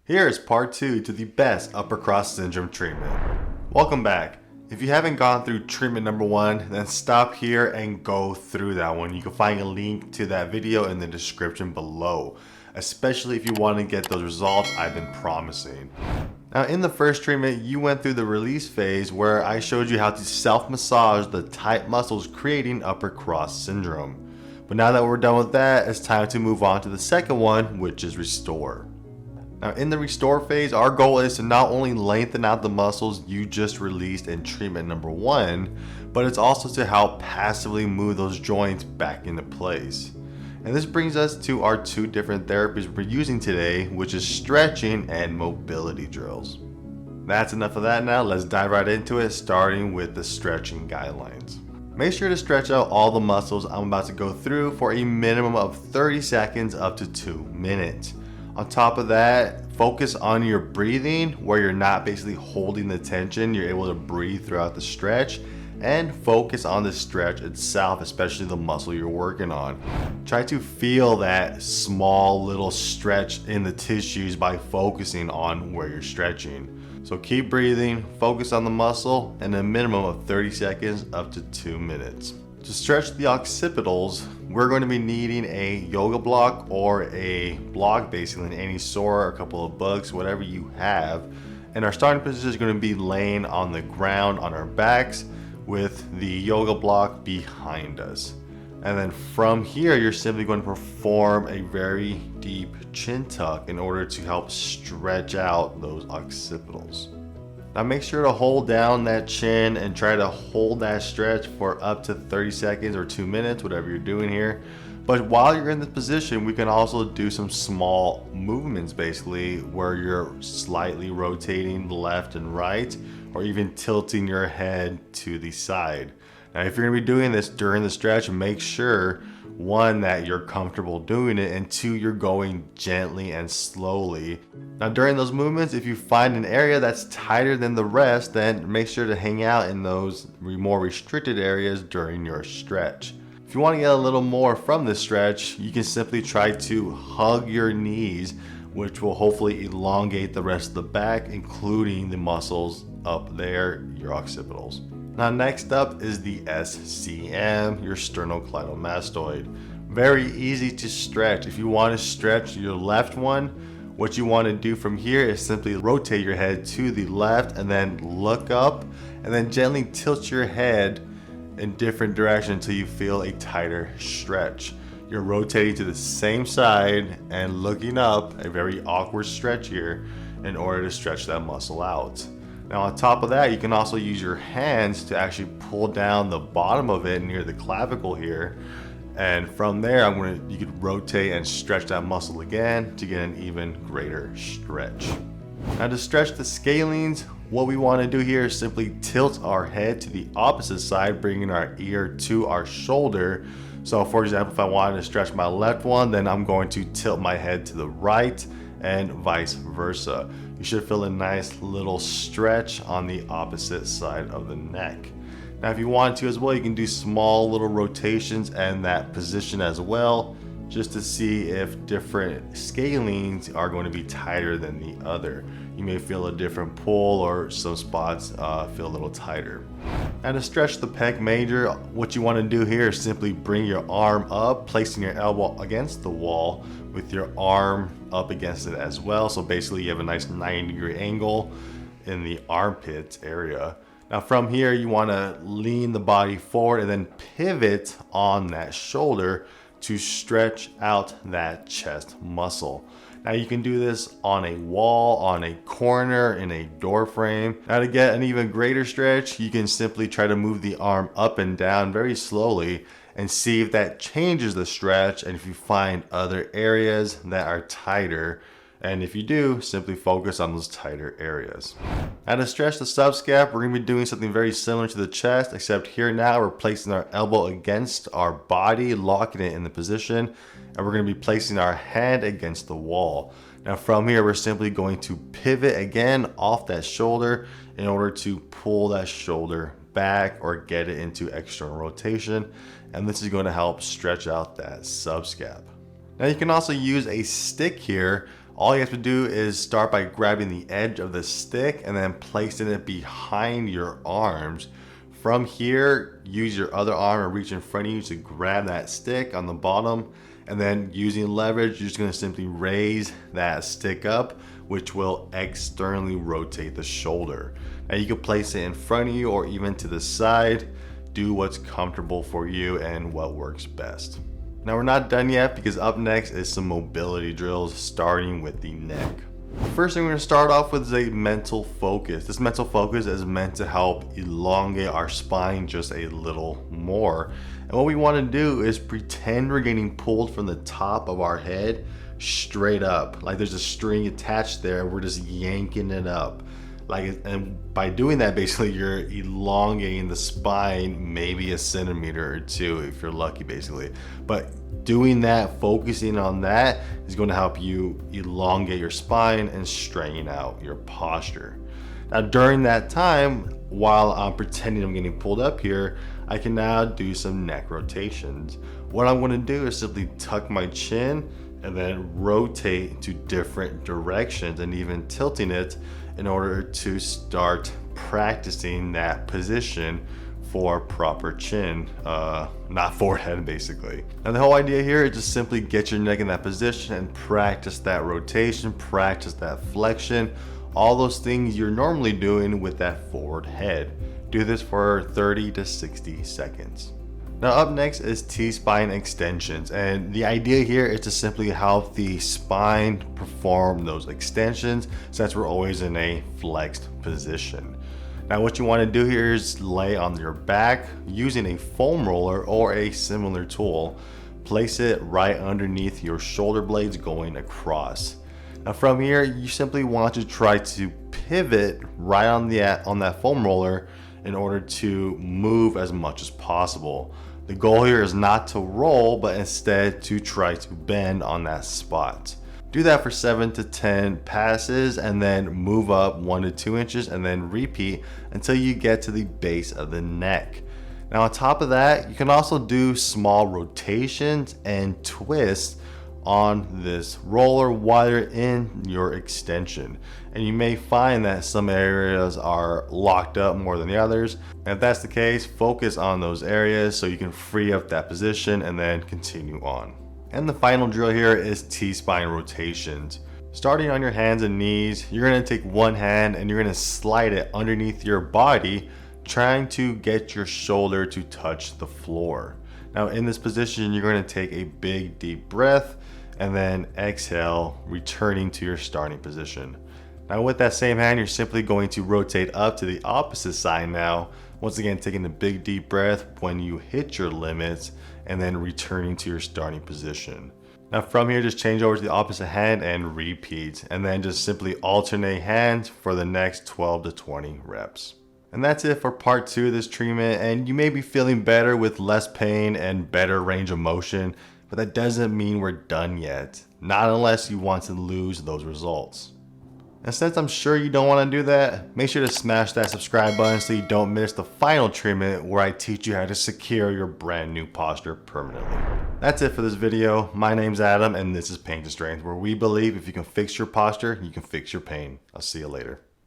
Here is part 2 to the best upper cross syndrome treatment. Welcome back. If you haven't gone through treatment number 1, then stop here and go through that one. You can find a link to that video in the description below, especially if you want to get those results I've been promising. Now in the first treatment, you went through the release phase where I showed you how to self-massage the tight muscles creating upper cross syndrome. But now that we're done with that, it's time to move on to the second one, which is restore. Now in the restore phase, our goal is to not only lengthen out the muscles you just released in treatment number 1, but it's also to help passively move those joints back into place. And this brings us to our 2 different therapies we're using today, which is stretching and mobility drills. That's enough of that now, let's dive right into it, starting with the stretching guidelines. Make sure to stretch out all the muscles I'm about to go through for a minimum of 30 seconds up to 2 minutes. On top of that, focus on your breathing where you're not basically holding the tension. You're able to breathe throughout the stretch, and focus on the stretch itself, especially the muscle you're working on. Try to feel that small little stretch in the tissues by focusing on where you're stretching. So keep breathing, focus on the muscle, and a minimum of 30 seconds up to 2 minutes. To stretch the occipitals, we're going to be needing a yoga block or a block, basically any sore or a couple of books, whatever you have. And our starting position is going to be laying on the ground on our backs with the yoga block behind us. And then from here, you're simply going to perform a very deep chin tuck in order to help stretch out those occipitals. Now make sure to hold down that chin and try to hold that stretch for up to 30 seconds or 2 minutes, whatever you're doing here. But while you're in this position, we can also do some small movements, basically, where you're slightly rotating left and right, or even tilting your head to the side. Now, if you're gonna be doing this during the stretch, make sure, 1, that you're comfortable doing it, and 2, you're going gently and slowly. Now during those movements, if you find an area that's tighter than the rest, then make sure to hang out in those more restricted areas during your stretch. If you want to get a little more from this stretch, you can simply try to hug your knees, which will hopefully elongate the rest of the back, including the muscles up there, your occipitals. Now next up is the SCM, your sternocleidomastoid. Very easy to stretch. If you want to stretch your left one, what you want to do from here is simply rotate your head to the left and then look up and then gently tilt your head in different directions until you feel a tighter stretch. You're rotating to the same side and looking up, a very awkward stretch here, in order to stretch that muscle out. Now on top of that, you can also use your hands to actually pull down the bottom of it near the clavicle here. And from there, you could rotate and stretch that muscle again to get an even greater stretch. Now to stretch the scalenes, what we want to do here is simply tilt our head to the opposite side, bringing our ear to our shoulder. So for example, if I wanted to stretch my left one, then I'm going to tilt my head to the right and vice versa. You should feel a nice little stretch on the opposite side of the neck. Now if you want to as well, you can do small little rotations in that position as well, just to see if different scalenes are going to be tighter than the other. You may feel a different pull, or some spots feel a little tighter. And to stretch the pec major, what you want to do here is simply bring your arm up, placing your elbow against the wall with your arm up against it as well. So basically you have a nice 90-degree angle in the armpit area. Now from here, you want to lean the body forward and then pivot on that shoulder to stretch out that chest muscle. Now you can do this on a wall, on a corner, in a door frame. Now to get an even greater stretch, you can simply try to move the arm up and down very slowly and see if that changes the stretch, and if you find other areas that are tighter. And if you do, simply focus on those tighter areas. Now to stretch the subscap, we're going to be doing something very similar to the chest, except here now we're placing our elbow against our body, locking it in the position, and we're going to be placing our hand against the wall. Now from here, we're simply going to pivot again off that shoulder in order to pull that shoulder back or get it into external rotation, and this is going to help stretch out that subscap. Now you can also use a stick here All you have to do is start by grabbing the edge of the stick and then placing it behind your arms. From here, use your other arm or reach in front of you to grab that stick on the bottom, and then using leverage, you're just going to simply raise that stick up, which will externally rotate the shoulder. Now you can place it in front of you or even to the side. Do what's comfortable for you and what works best. Now we're not done yet, because up next is some mobility drills, starting with the neck. First thing we're going to start off with is a mental focus. This mental focus is meant to help elongate our spine just a little more. And what we want to do is pretend we're getting pulled from the top of our head straight up. Like there's a string attached there, we're just yanking it up. And by doing that, basically you're elongating the spine maybe a centimeter or two if you're lucky, basically. But doing that, focusing on that, is going to help you elongate your spine and straighten out your posture. Now during that time, while I'm pretending I'm getting pulled up here, I can now do some neck rotations. What I'm going to do is simply tuck my chin and then rotate to different directions, and even tilting it in order to start practicing that position for proper chin, not forehead, basically. Now the whole idea here is just simply get your neck in that position and practice that rotation, practice that flexion, all those things you're normally doing with that forward head. Do this for 30 to 60 seconds. Now up next is T-spine extensions, and the idea here is to simply help the spine perform those extensions since we're always in a flexed position. Now what you want to do here is lay on your back using a foam roller or a similar tool. Place it right underneath your shoulder blades going across. Now from here, you simply want to try to pivot right on that foam roller in order to move as much as possible. The goal here is not to roll, but instead to try to bend on that spot. Do that for 7 to 10 passes and then move up 1 to 2 inches and then repeat until you get to the base of the neck. Now on top of that, you can also do small rotations and twists on this roller while you're in your extension. And you may find that some areas are locked up more than the others. And if that's the case, focus on those areas so you can free up that position and then continue on. And the final drill here is T-spine rotations. Starting on your hands and knees, you're going to take one hand and you're going to slide it underneath your body, trying to get your shoulder to touch the floor. Now in this position, you're going to take a big deep breath and then exhale, returning to your starting position. Now with that same hand, you're simply going to rotate up to the opposite side now. Once again, taking a big deep breath when you hit your limits and then returning to your starting position. Now from here, just change over to the opposite hand and repeat, and then just simply alternate hands for the next 12 to 20 reps. And that's it for part 2 of this treatment, and you may be feeling better with less pain and better range of motion, but that doesn't mean we're done yet, not unless you want to lose those results. And since I'm sure you don't want to do that, make sure to smash that subscribe button so you don't miss the final treatment where I teach you how to secure your brand new posture permanently. That's it for this video. My name's Adam and this is Pain to Strength, where we believe if you can fix your posture, you can fix your pain. I'll see you later.